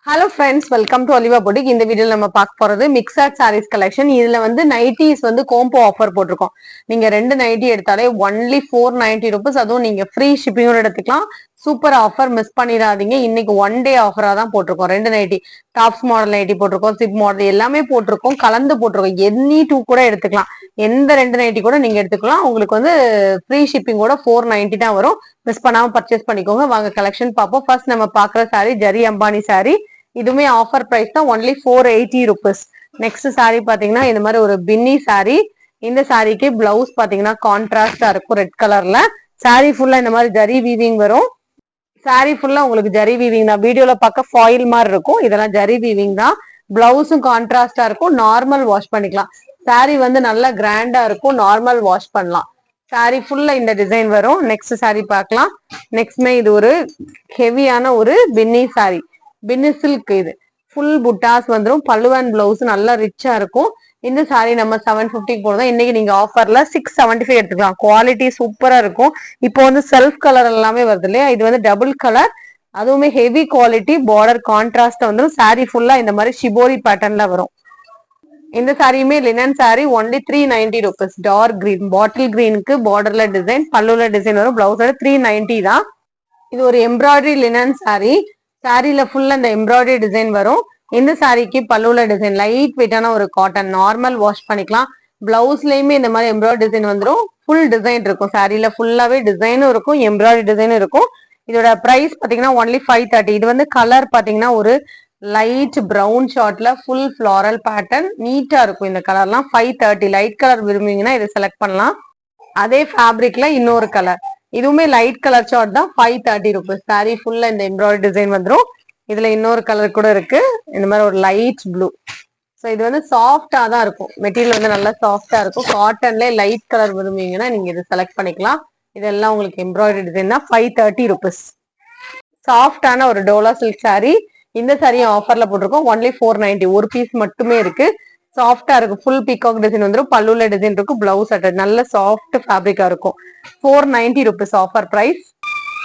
Hello friends, welcome to Oliva boutique. இந்த வீடியோல நம்ம பார்க்க போறது மிக்சட் சாரீஸ் கலெக்ஷன். இதுல வந்து நைட்டிஸ் வந்து கோம்போ ஆஃபர் போட்டிருக்கோம். நீங்க ரெண்டு நைட்டி எடுத்தாலே ஒன்லி 490 rupees. அதுவும் நீங்க ஃப்ரீ ஷிப்பிங்கோட எடுத்துக்கலாம். சூப்பர் ஆஃபர், மிஸ் பண்ணிடாதீங்க. இன்னைக்கு ஒன் டே ஆஃபரா தான் போட்டிருக்கோம். ரெண்டு நைட்டி, டாப்ஸ் மாடல் நைட்டி போட்டிருக்கோம், சிப் மாடல் எல்லாமே போட்டிருக்கோம், கலந்து போட்டிருக்கோம். எனி டூ கூட எடுத்துக்கலாம். எந்த ரெண்டு நைட்டி கூட நீங்க எடுத்துக்கலாம். உங்களுக்கு வந்து ஃப்ரீ ஷிப்பிங்கோட 490 தான் வரும். மிஸ் பண்ணாம பர்ச்சேஸ் பண்ணிக்கோங்க. வாங்க கலெக்ஷன் பார்ப்போம். ஃபர்ஸ்ட் நம்ம பாக்குற சாரி ஜரி அம்பானி சாரி. இதுவுமே ஆஃபர் பிரைஸ் தான், ஒன்லி 480 rupees. நெக்ஸ்ட் சாரி பாத்தீங்கன்னா இந்த மாதிரி ஒரு பின்னி சாரி. இந்த சாரிக்கு பிளவுஸ் பாத்தீங்கன்னா கான்ட்ராஸ்டா இருக்கும் ரெட் கலர்ல. சாரி ஃபுல்லா இந்த மாதிரி ஜரி வீவிங் வரும். சாரி ஃபுல்லா உங்களுக்கு ஜரி வீவிங் தான். வீடியோல பார்க்க ஃபாயில் மாதிரி இருக்கும், இதெல்லாம் ஜரி வீவிங் தான். பிளவுஸும் கான்ட்ராஸ்டா இருக்கும். நார்மல் வாஷ் பண்ணிக்கலாம். சாரி வந்து நல்லா கிராண்டா இருக்கும், நார்மல் வாஷ் பண்ணலாம். சாரி ஃபுல்லா இந்த டிசைன் வரும். நெக்ஸ்ட் சாரி பார்க்கலாம். நெக்ஸ்ட்மே இது ஒரு ஹெவியான ஒரு பின்னி சாரி, பின்னி சில்க். இது ஃபுல் புட்டாஸ் வந்துடும். பல்லு அண்ட் பிளவுஸ் நல்லா ரிச்சா இருக்கும். இந்த சாரி நம்ம 750 போடுறோம். இன்னைக்கு நீங்க ஆஃபர்ல 675 எடுத்துக்கலாம். குவாலிட்டி சூப்பரா இருக்கும். இப்போ வந்து செல்ஃப் கலர் எல்லாமே வருது இல்லையா, இது வந்து டபுள் கலர், அதுவுமே ஹெவி குவாலிட்டி. பார்டர் கான்ட்ராஸ்ட் வந்துடும். சாரி ஃபுல்லா இந்த மாதிரி ஷிபோரி பேட்டர்ன்ல வரும். இந்த சாரியுமே linen sari, only 390 rupees. Dark green, bottle கிரீனுக்கு பார்டர்ல டிசைன், பல்லுல டிசைன் வரும். பிளவுஸோட 390 தான். இது ஒரு எம்ப்ராய்டரி லினன் சாரி. சாரில ஃபுல்லா இந்த எம்ப்ராய்டரி டிசைன் வரும். இந்த சாரிக்கு பல்லுல டிசைன் லைட் வெயிட்டான ஒரு காட்டன், நார்மல் வாஷ் பண்ணிக்கலாம். பிளவுஸ்லயுமே இந்த மாதிரி எம்ப்ராய்டரி டிசைன் வந்துடும். ஃபுல் டிசைன் இருக்கும். சாரில ஃபுல்லாவே டிசைனும் இருக்கும், எம்ப்ராய்டரி டிசைனும் இருக்கும். இதோட பிரைஸ் பாத்தீங்கன்னா ஒன்லி 530. இது வந்து கலர் பாத்தீங்கன்னா ஒரு லைட் பிரவுன் ஷார்ட்ல ஃபுல் ஃபிளாரல் பேட்டர்ன், நீட்டா இருக்கும். இந்த கலர்லாம் 530. லைட் கலர் விரும்புவீங்கன்னா இதை செலக்ட் பண்ணலாம். அதே ஃபேப்ரிக்ல இன்னொரு கலர், இதுவுமே லைட் கலர் ஷார்ட் தான், 530 rupees. சாரி ஃபுல்லா இந்த எம்ப்ராய்டரி டிசைன் வந்துடும். இதுல இன்னொரு கலர் கூட இருக்கு, இந்த மாதிரி ஒரு லைட் ப்ளூ. ஸோ இது வந்து சாஃப்டா தான் இருக்கும். மெட்டீரியல் வந்து நல்லா சாஃப்டா இருக்கும். காட்டன்ல லைட் கலர் விரும்புவீங்கன்னா நீங்க இதை செலக்ட் பண்ணிக்கலாம். இதெல்லாம் உங்களுக்கு எம்ப்ராய்டரி டிசைன் தான், 530 rupees. சாஃப்டான ஒரு டோலா சில்க் சாரி. இந்த சாரியும் ஆஃபர்ல போட்டிருக்கோம். ஒன்லி 490. ஒரு பீஸ் மட்டுமே இருக்கு. சாஃப்டா இருக்கும். ஃபுல் பீகாக் டிசைன் வந்துடும். பல்லுல டிசைன் இருக்கும். பிளவுஸ் அட்டட் நல்ல சாஃப்ட் ஃபேப்ரிக்கா இருக்கும். 490 rupees ஆஃபர் பிரைஸ்.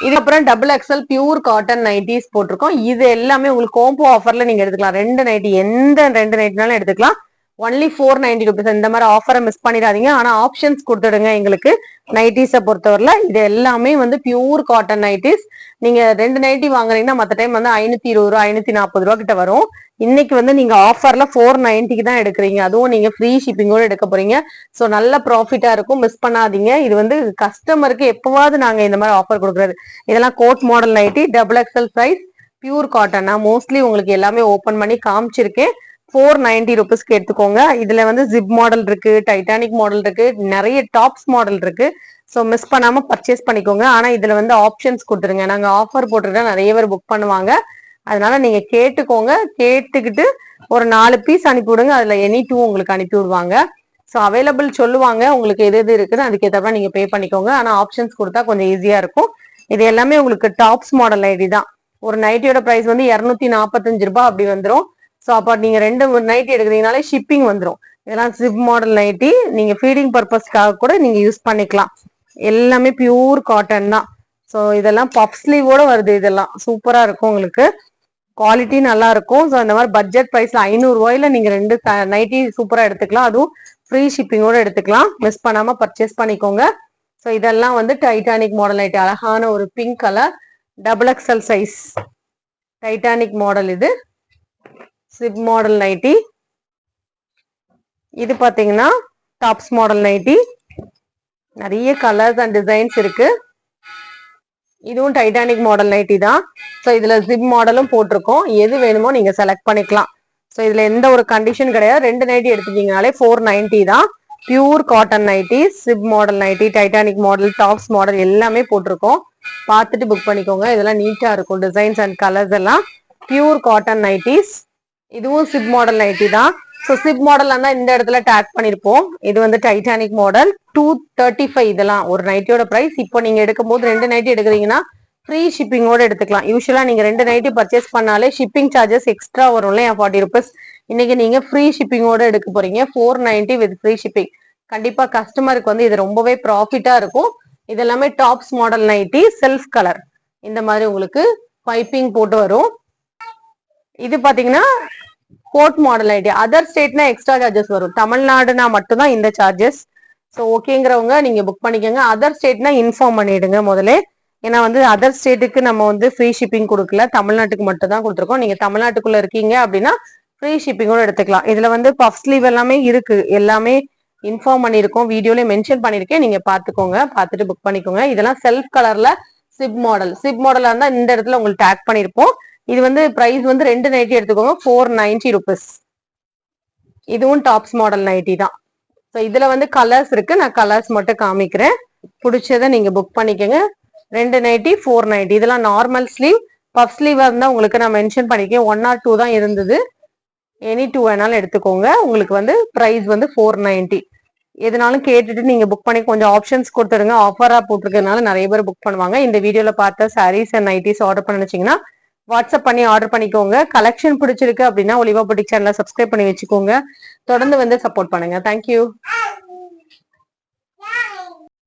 இதுக்கப்புறம் double XL pure cotton nighties போட்டிருக்கோம். இது எல்லாமே உங்களுக்கு கோம்போ ஆஃபர்ல நீங்க எடுத்துக்கலாம். ரெண்டு நைட்டி, எந்த ரெண்டு நைட்டினாலும் எடுத்துக்கலாம். Only 490 rupees. இந்த மாதிரி ஆஃபரை மிஸ் பண்ணிடாதீங்க. ஆனா ஆப்ஷன்ஸ் கொடுத்துடுங்க எங்களுக்கு. நைட்டிஸை பொறுத்தவரையில இது எல்லாமே வந்து பியூர் காட்டன் நைட்டிஸ். நீங்க ரெண்டு நைட்டி வாங்குறீங்கன்னா மற்ற டைம் வந்து 520 ரூபா 540 ரூபா கிட்ட வரும். இன்னைக்கு வந்து நீங்க ஆஃபர்ல 490 தான் எடுக்கிறீங்க. அதுவும் நீங்க ஃப்ரீ ஷிப்பிங்கோட எடுக்க போறீங்க. ஸோ நல்ல ப்ராஃபிட்டா இருக்கும், மிஸ் பண்ணாதீங்க. இது வந்து கஸ்டமருக்கு எப்பவாவது நாங்க இந்த மாதிரி ஆஃபர் கொடுக்குறது. இதெல்லாம் code model nightie, double XL size, pure cotton. நான் மோஸ்ட்லி உங்களுக்கு எல்லாமே ஓபன் பண்ணி காமிச்சிருக்கேன். 490 rupeesக்கு எடுத்துக்கோங்க. இதுல வந்து ஜிப் மாடல் இருக்கு, டைட்டானிக் மாடல் இருக்கு, நிறைய டாப்ஸ் மாடல் இருக்கு. ஸோ மிஸ் பண்ணாம பர்ச்சேஸ் பண்ணிக்கோங்க. ஆனா இதுல வந்து ஆப்ஷன்ஸ் கொடுத்துருங்க. நாங்க ஆஃபர் போட்டுருக்கா நிறைய பேர் புக் பண்ணுவாங்க. அதனால நீங்க கேட்டுக்கோங்க. கேட்டுக்கிட்டு ஒரு 4 பீஸ் அனுப்பி விடுங்க. அதுல எனி டூ உங்களுக்கு அனுப்பி விடுவாங்க. ஸோ அவைலபிள் சொல்லுவாங்க, உங்களுக்கு எது எது இருக்குன்னு அதுக்கேற்றப்ப நீங்க பே பண்ணிக்கோங்க. ஆனா ஆப்ஷன்ஸ் கொடுத்தா கொஞ்சம் ஈஸியா இருக்கும். இது எல்லாமே உங்களுக்கு டாப்ஸ் மாடல் நைட்டி தான். ஒரு நைட்டியோட பிரைஸ் வந்து 245 ரூபாய் அப்படி வந்துடும். ஸோ அப்போ நீங்க ரெண்டு நைட்டி எடுக்கிறீங்கனாலே ஷிப்பிங் வந்துடும். இதெல்லாம் ஜிப் மாடல் நைட்டி, நீங்க ஃபீடிங் பர்பஸ்க்காக கூட நீங்க யூஸ் பண்ணிக்கலாம். எல்லாமே பியூர் காட்டன் தான். ஸோ இதெல்லாம் பஃப் ஸ்லீவோட வருது. இதெல்லாம் சூப்பரா இருக்கும், உங்களுக்கு குவாலிட்டி நல்லா இருக்கும். ஸோ இந்த மாதிரி பட்ஜெட் பிரைஸ்ல 500 ரூபாயில நீங்க ரெண்டு நைட்டி சூப்பரா எடுத்துக்கலாம். அதுவும் ஃப்ரீ ஷிப்பிங்கோட எடுத்துக்கலாம். மிஸ் பண்ணாம பர்ச்சேஸ் பண்ணிக்கோங்க. ஸோ இதெல்லாம் வந்து டைட்டானிக் மாடல் நைட்டி, அழகான ஒரு pink colour, double XL size Titanic model. இது சிப் மாடல் நைட்டி. இது பாத்தீங்கன்னா டாப்ஸ் மாடல் நைட்டி. நிறைய கலர்ஸ் அண்ட் டிசைன்ஸ் இருக்கு. இதுவும் டைட்டானிக் மாடல் நைட்டி தான். ஸோ இதுல ஜிப் மாடலும் போட்டிருக்கோம். எது வேணுமோ நீங்க செலக்ட் பண்ணிக்கலாம். ஸோ இதுல எந்த ஒரு கண்டிஷன் கிடையாது. ரெண்டு நைட்டி எடுத்துட்டீங்கனாலே 490 தான். Pure cotton nightie, chip model nightie, Titanic model, tops model எல்லாமே போட்டிருக்கோம். பார்த்துட்டு புக் பண்ணிக்கோங்க. இதெல்லாம் நீட்டா இருக்கும். டிசைன்ஸ் அண்ட் கலர்ஸ் எல்லாம் பியூர் காட்டன் நைட்டிஸ். இதுவும் சிப் மாடல் நைட்டி தான். ஸோ சிப் மாடல் தான் இந்த இடத்துல டேக் பண்ணிருப்போம். இது வந்து டைட்டானிக் மாடல், 235. இதெல்லாம் ஒரு நைட்டியோட பிரைஸ். இப்போ நீங்க எடுக்கும் போது ரெண்டு நைட்டி எடுக்கிறீங்கன்னா ஃப்ரீ ஷிப்பிங்கோட எடுத்துக்கலாம். யூஸ்வலா நீங்க ரெண்டு நைட்டி பர்ச்சேஸ் பண்ணாலே ஷிப்பிங் சார்ஜஸ் எக்ஸ்ட்ரா வரும் இல்லையா, 40 rupees. இன்னைக்கு நீங்க ஃப்ரீ ஷிப்பிங்கோட எடுக்க போறீங்க, 490 வித் ஃப்ரீ ஷிப்பிங். கண்டிப்பா கஸ்டமருக்கு வந்து இது ரொம்பவே ப்ராஃபிட்டா இருக்கும். இது எல்லாமே tops model nighty, self colour. இந்த மாதிரி உங்களுக்கு பைப்பிங் போட்டு வரும். இது பாத்தீங்கன்னா கோட் மாடல் நைட்டி. அதர் ஸ்டேட்னா எக்ஸ்ட்ரா சார்ஜஸ் வரும். தமிழ்நாடுனா மட்டும்தான் இந்த சார்ஜஸ். ஸோ ஓகேங்கிறவங்க நீங்க புக் பண்ணிக்கோங்க. அதர் ஸ்டேட்னா இன்ஃபார்ம் பண்ணிடுங்க முதல்ல. ஏன்னா வந்து அதர் ஸ்டேட்டுக்கு நம்ம வந்து ஃப்ரீ ஷிப்பிங் கொடுக்கல, தமிழ்நாட்டுக்கு மட்டும் தான் கொடுத்துருக்கோம். நீங்க தமிழ்நாட்டுக்குள்ள இருக்கீங்க அப்படின்னா ஃப்ரீ ஷிப்பிங்கோட எடுத்துக்கலாம். இதுல வந்து பஃப் ஸ்லீவ் எல்லாமே இருக்கு, எல்லாமே இன்ஃபார்ம் பண்ணிருக்கோம், வீடியோல மென்ஷன் பண்ணிருக்கேன். நீங்க பாத்துக்கோங்க, பாத்துட்டு புக் பண்ணிக்கோங்க. இதெல்லாம் செல்ஃப் கலர்ல சிப் மாடல். சிப் மாடலா இருந்தா இந்த இடத்துல உங்களுக்கு டேக் பண்ணிருப்போம். இது வந்து பிரைஸ் வந்து 2 நைட்டி எடுத்துக்கோங்க, 490 rupees. இதுவும் டாப்ஸ் மாடல் நைட்டி தான். ஸோ இதுல வந்து கலர்ஸ் இருக்கு, நான் கலர்ஸ் மட்டும் காமிக்கிறேன். பிடிச்சதை நீங்க புக் பண்ணிக்கோங்க. 2 நைட்டி 490. இதெல்லாம் நார்மல் ஸ்லீவ். பஃப் ஸ்லீவா இருந்தா உங்களுக்கு நான் மென்ஷன் பண்ணிருக்கேன், 1 or 2 தான் இருந்தது. எனி 2 வேணாலும் எடுத்துக்கோங்க. உங்களுக்கு வந்து பிரைஸ் வந்து 490. எதுனாலும் கேட்டுட்டு நீங்க புக் பண்ணி கொஞ்சம் ஆப்ஷன்ஸ் கொடுத்துருங்க. ஆஃபரா போட்டிருக்கிறதுனால நிறைய பேர் புக் பண்ணுவாங்க. இந்த வீடியோல பார்த்த சாரீஸ் அண்ட் நைட்டிஸ் ஆர்டர் பண்ண நினைச்சீங்கன்னா வாட்ஸ்அப் பண்ணி ஆர்டர் பண்ணிக்கோங்க. கலெக்ஷன் பிடிச்சிருக்கு அப்படின்னா ஒலிவா புட்டிக் சேனலை சப்ஸ்கிரைப் பண்ணி வச்சுக்கோங்க. தொடர்ந்து வந்து சப்போர்ட் பண்ணுங்க. தேங்க்யூ.